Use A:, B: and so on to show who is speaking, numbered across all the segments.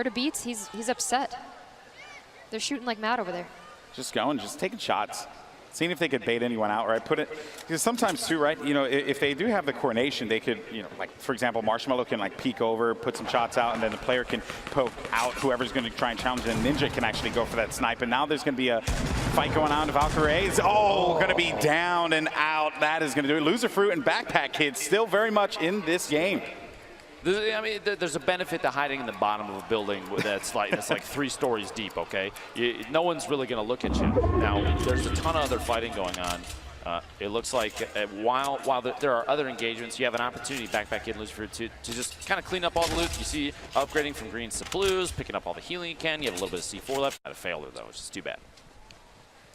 A: Heard of beats, he's upset. They're shooting like mad over there.
B: Just going, just taking shots. Seeing if they could bait anyone out, right? Put it, because sometimes too, right? You know, if they do have the coordination, they could, you know, like for example, Marshello can like peek over, put some shots out, and then the player can poke out whoever's going to try and challenge, and Ninja can actually go for that snipe. And now there's going to be a fight going on. Valkyrie is going to be down and out. That is going to do it. Loser Fruit and Backpack Kids still very much in this game.
C: I mean, there's a benefit to hiding in the bottom of a building that's like 3 stories deep, okay? No one's really going to look at you. Now, there's a ton of other fighting going on. It looks like while there are other engagements, you have an opportunity, Backpack Kid, Loser Fruit, to just kind of clean up all the loot. You see upgrading from greens to blues, picking up all the healing you can. You have a little bit of C4 left. Had a failure, though, which is too bad.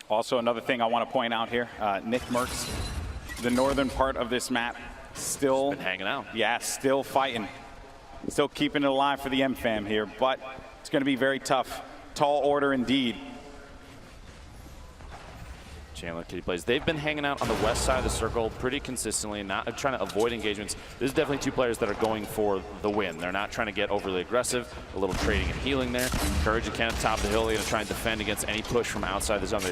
B: Also, another thing I want to point out here, Nick Merckx, the northern part of this map, still
C: been hanging out.
B: Yeah, still fighting. Still keeping it alive for the M-Fam here, but it's going to be very tough. Tall order indeed.
C: Chandler, Kitty Plays. They've been hanging out on the west side of the circle pretty consistently, not trying to avoid engagements. This is definitely 2 players that are going for the win. They're not trying to get overly aggressive. A little trading and healing there. Courage and Ken at the top of the hill. They're going to try and defend against any push from outside the zone.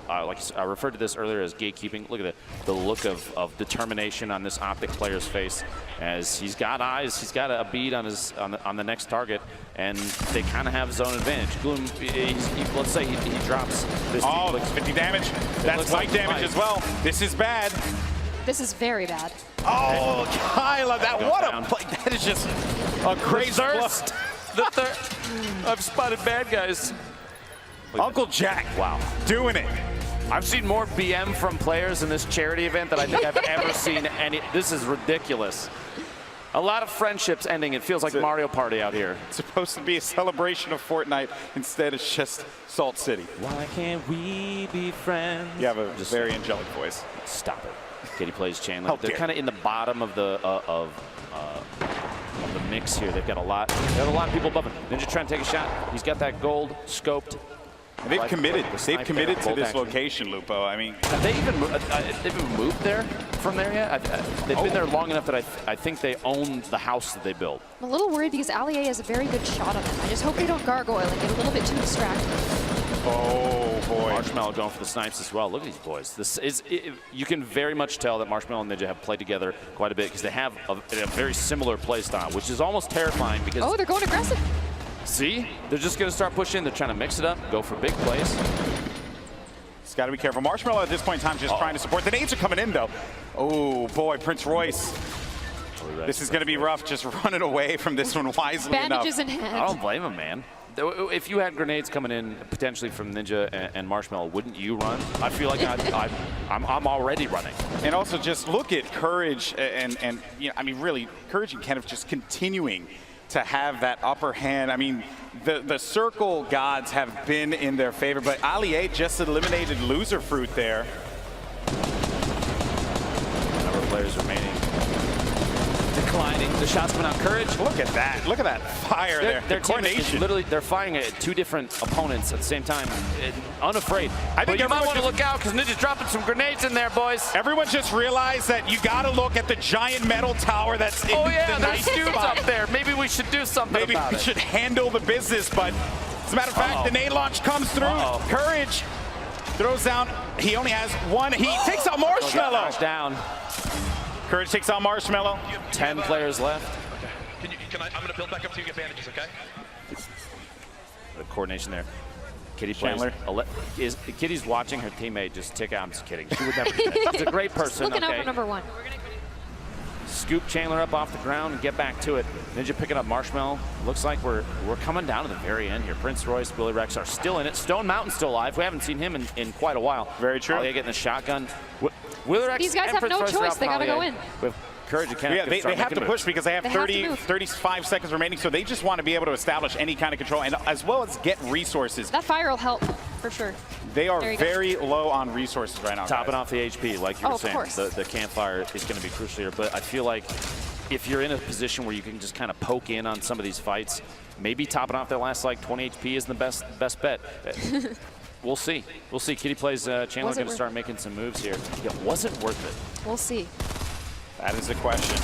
C: Like I referred to this earlier as gatekeeping. Look at the look of determination on this Optic player's face, as he's got eyes. He's got a bead on the next target, and they kind of have zone advantage. Gloom, let's say he drops this.
B: Oh, 50 damage. That's light damage as well. This is bad.
A: This is very bad.
B: Oh, Kyla, what a play. That is just a crazy
C: thirst. I've spotted bad guys.
B: Uncle Jack,
C: wow,
B: doing it.
C: I've seen more BM from players in this charity event than I think I've ever seen any. This is ridiculous. A lot of friendships ending. It feels like Mario Party out here.
B: It's supposed to be a celebration of Fortnite. Instead, it's just Salt City.
C: Why can't we be friends?
B: You have a very angelic voice.
C: Stop it. Kitty Plays Chandler. They're kind of in the bottom of the mix here. They've got a lot. They have a lot of people above him. Ninja trying to take a shot. He's got that gold scoped.
B: And they've committed. They've committed to this location, Lupo. I mean,
C: have they even moved there from there yet? They've been there long enough that I think they own the house that they built.
A: I'm a little worried because Allier has a very good shot on them. I just hope they don't gargoyle and get a little bit too distracted.
B: Oh boy!
C: Marshello going for the snipes as well. Look at these boys. You can very much tell that Marshello and Ninja have played together quite a bit because they have a very similar play style, which is almost terrifying because
A: they're going aggressive.
C: See, they're just going to start pushing. They're trying to mix it up, go for big plays.
B: Just got to be careful. Marshello at this point in time just trying to support. The nades are coming in though. Oh boy, Prince Royce. This is going to be rough. Just running away from this one wisely enough.
A: Bandages in hand.
C: I don't blame him, man. If you had grenades coming in potentially from Ninja and Marshello, wouldn't you run? I feel like I'm already running.
B: And also just look at Courage and you know, I mean really Courage and Kenneth just continuing to have that upper hand. I mean, the circle gods have been in their favor, but Allier just eliminated Loser Fruit there.
C: Number of players remaining. Declining. The shots coming out. Courage.
B: Look at that. Look at that fire there.
C: Their
B: coordination.
C: Literally, they're firing at 2 different opponents at the same time. Unafraid.
B: I think
C: you might want to look out because Ninja's dropping some grenades in there, boys.
B: Everyone just realized that you got to look at the giant metal tower that's in the nice
C: there's dudes
B: spot.
C: up there. Maybe we should do something about it.
B: Maybe we should handle the business, but as a matter of fact, the nade launch comes through. Courage throws down. He only has one. He takes out Marshello.
C: Down.
B: Courage takes out Marshello.
C: 10 players left.
D: Okay. I'm going to build back up to you get bandages, okay?
C: The coordination there. Kitty Chandler. Kitty's watching her teammate just tick out. I'm just kidding. She would never do that. She's a great person.
A: Looking out for number 1.
C: Scoop Chandler up off the ground and get back to it. Ninja picking up Marshello. Looks like we're coming down to the very end here. Prince Royce, Willie Rex are still in it. Stone Mountain's still alive. We haven't seen him in quite a while.
B: Very true.
C: Allier getting the shotgun. Willie Rex.
A: These guys have no choice. They got to go in.
C: With Courage and Kenneth.
B: Yeah, they have to push because they have 35 seconds remaining, so they just want to be able to establish any kind of control and as well as get resources.
A: That fire will help, for sure.
B: They are very low on resources right now,
C: Topping off the HP, like you were saying.
A: Of course.
C: The campfire is going to be crucial here, but I feel like if you're in a position where you can just kind of poke in on some of these fights, maybe topping off their last like 20 HP isn't the best bet. We'll see. We'll see. Kitty Plays Chandler going to start making some moves here. Yeah, was it worth it?
A: We'll see.
B: That is the question.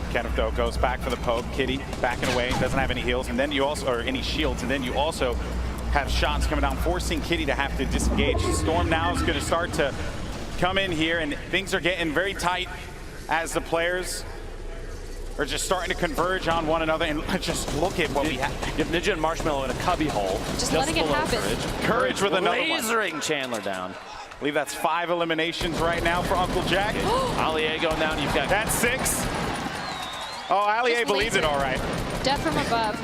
B: Kenneth, though, goes back for the poke. Kitty backing away, doesn't have any heals, and then you also, or any shields, and then you also have shots coming down, forcing Kitty to have to disengage. Storm now is going to start to come in here, and things are getting very tight as the players are just starting to converge on one another. And just look at what we have.
C: You have Ninja and Marshmallow in a cubby hole.
A: Just letting it happen.
B: Courage with another one.
C: Lasering Chandler down.
B: I believe that's 5 eliminations right now for Uncle Jack.
C: Allier going down. You've got
B: That's 6. Oh, Allier believes it all right.
A: Death from above.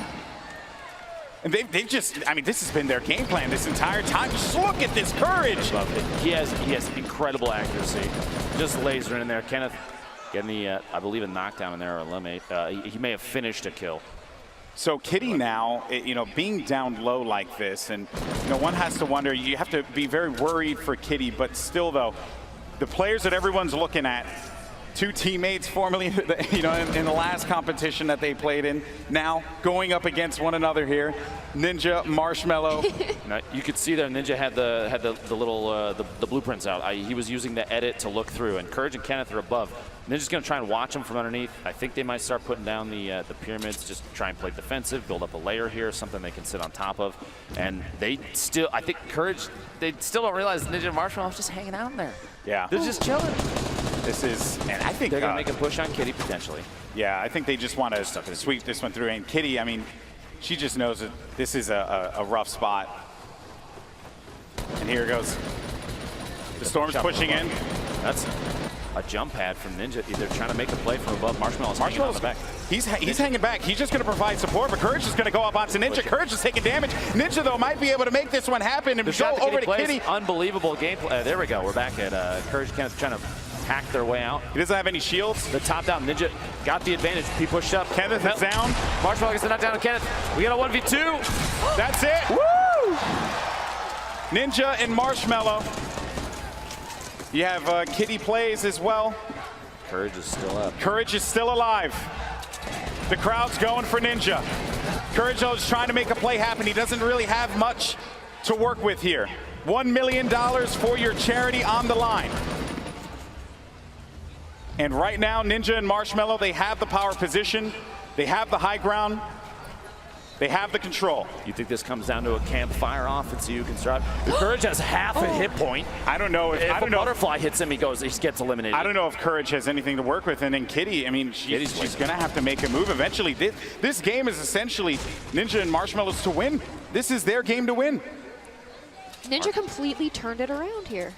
B: And they've just, I mean, this has been their game plan this entire time. Just look at this Courage.
C: He has incredible accuracy. Just lasering in there. Kenneth getting the, I believe, a knockdown in there or eliminate. He may have finished a kill.
B: So Kitty now, you know, being down low like this, and you know, one has to wonder, you have to be very worried for Kitty, but still though, the players that everyone's looking at, 2 teammates formerly, you know, in the last competition that they played in, now going up against one another here. Ninja, Marshmallow.
C: Now, you could see there Ninja had the little the blueprints out. He was using the edit to look through, and Courage and Kenneth are above. Ninja's going to try and watch him from underneath. I think they might start putting down the pyramids, just try and play defensive, build up a layer here, something they can sit on top of. And they still, I think Courage, they still don't realize Ninja and Marshmallow is just hanging out in there.
B: Yeah.
C: They're just chilling.
B: This is, and I think
C: they're going to make a push on Kitty potentially.
B: Yeah, I think they just want to sweep this one through. And Kitty, I mean, she just knows that this is a rough spot. And here it goes. The Storm's pushing in.
C: That's a jump pad from Ninja. They're trying to make a play from above. Marshmallow's hanging on the back.
B: He's hanging back. He's just going to provide support, but Courage is going to go up onto Ninja. Courage is taking damage. Ninja, though, might be able to make this one happen and go over to Kitty.
C: Unbelievable gameplay. There we go. We're back at Courage Kenneth trying to hack their way out.
B: He doesn't have any shields.
C: The top down Ninja got the advantage. He pushed up.
B: Kenneth is down.
C: Marshmallow gets the knockdown on Kenneth. We got a 1v2.
B: That's it. Woo! Ninja and Marshmallow. You have Kitty plays as well.
C: Courage is still up.
B: Courage is still alive. The crowd's going for Ninja. Courage is trying to make a play happen. He doesn't really have much to work with here. $1 million for your charity on the line. And right now, Ninja and Marshmallow, they have the power position. They have the high ground. They have the control.
C: You think this comes down to a campfire offense you can start? The Courage has half a hit point.
B: I don't know if
C: a butterfly hits him, he gets eliminated.
B: I don't know if Courage has anything to work with. And then Kitty, I mean, she's going to have to make a move eventually. This game is essentially Ninja and Marshmallow's to win. This is their game to win.
A: Ninja completely turned it around here.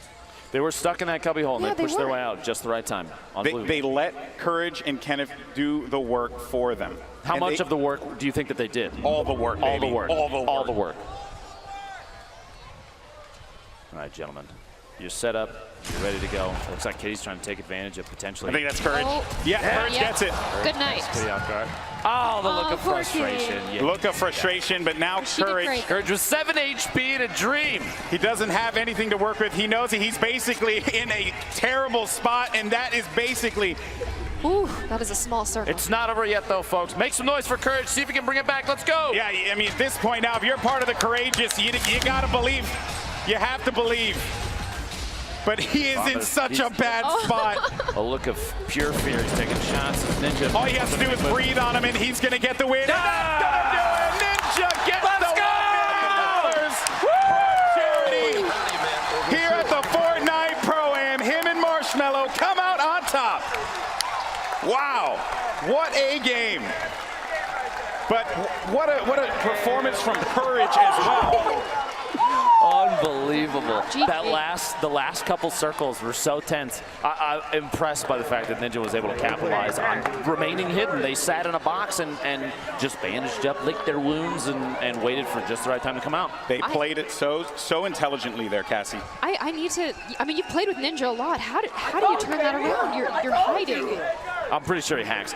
C: They were stuck in that cubby hole, and
A: Yeah,
C: they pushed
A: they
C: their
A: were.
C: way out just the right time.
B: They let Courage and Kenneth do the work for them.
C: How much of the work do you think that they did?
B: All the work,
C: All
B: baby.
C: the work.
B: All the work.
C: All the work. All right, gentlemen. You're set up. You're ready to go. Looks like Kitty's trying to take advantage of potentially.
B: I think that's Courage.
A: Oh.
B: Yeah, Courage gets it.
A: Good night.
C: Kitty off guard. Oh, the look of
A: poor
C: frustration.
A: Kitty.
C: Yeah.
B: Look of frustration, but now
A: She did
B: Courage.
A: great.
C: Courage with 7 HP in a dream.
B: He doesn't have anything to work with. He knows that he's basically in a terrible spot, and that is basically.
A: Ooh, that is a small circle.
C: It's not over yet, though, folks. Make some noise for Courage. See if we can bring it back. Let's go.
B: Yeah, I mean, at this point now, if you're part of the courageous, you got to believe. You have to believe. But he is in such a bad spot.
C: A look of pure fear. He's taking shots. Ninja.
B: All he has to do is breathe on him, and he's going to get the win.
C: No!
B: That's going to do it. Ninja gets
C: Let's
B: the
C: go!
B: $1 million. Charity here at the FORTNITE Pro-Am. Him and Marshmallow come out on top. Wow, what a game. But what a performance from Courage as well.
C: Unbelievable.
A: GG.
C: The last couple circles were so tense. I'm impressed by the fact that Ninja was able to capitalize on remaining hidden. They sat in a box and just bandaged up, licked their wounds, and waited for just the right time to come out.
B: They played it so intelligently there, Cassie.
A: I need to. I mean, you've played with Ninja a lot. How do you turn that around? You're hiding.
C: I'm pretty sure he hacks.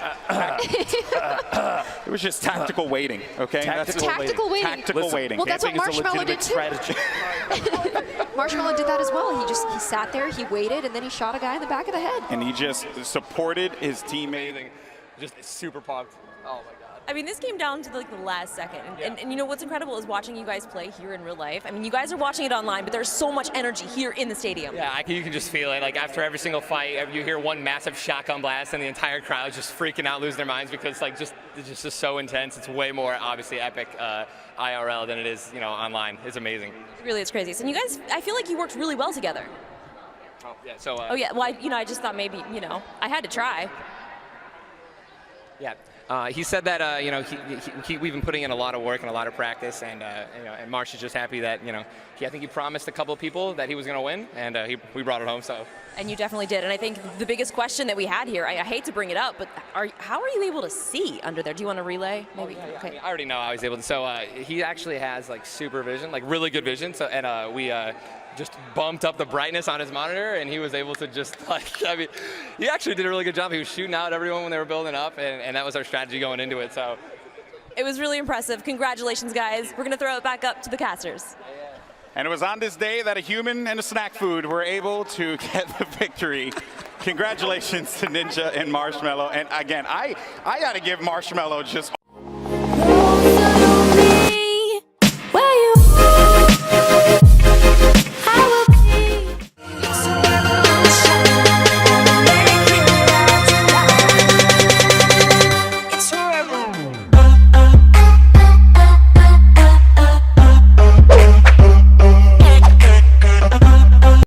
B: It was just tactical waiting, okay?
A: Tactical waiting.
B: Tactical
C: Listen,
B: waiting.
A: Well, that's what
C: Camping is a
A: Marshmallow did
C: legitimate
A: too.
C: strategy.
A: Marshmallow did that as well. He sat there, he waited, and then he shot a guy in the back of the head.
B: And he just supported his teammate.
E: Just super pumped. Oh my God. I mean, this came down to like the last second. And you know what's incredible is watching you guys play here in real life. I mean, you guys are watching it online, but there's so much energy here in the stadium.
F: Yeah, you can just feel it. Like after every single fight, you hear one massive shotgun blast, and the entire crowd's just freaking out, losing their minds because like it's just so intense. It's way more obviously epic IRL than it is, you know, online. It's amazing.
E: Really, it's crazy. So you guys, I feel like you worked really well together.
F: Oh yeah. So.
E: Oh yeah. Well, I just thought maybe, you know, I had to try.
F: Yeah. He said that you know we've been putting in a lot of work and a lot of practice, and you know, and Marsh is just happy that, you know, I think he promised a couple of people that he was going to win, and we brought it home. So.
E: And you definitely did. And I think the biggest question that we had here, I hate to bring it up, but how are you able to see under there? Do you want to relay? Maybe.
F: Oh, yeah.
E: Okay.
F: I mean, I already know how he's able to. So he actually has like super vision, like really good vision. So and we. Just bumped up the brightness on his monitor, and he was able to just like, I mean, he actually did a really good job. He was shooting out everyone when they were building up, and that was our strategy going into it. So
E: it was really impressive. Congratulations, guys. We're going to throw it back up to the casters.
B: And it was on this day that a human and a snack food were able to get the victory. Congratulations to Ninja and Marshello. And again, I got to give Marshello just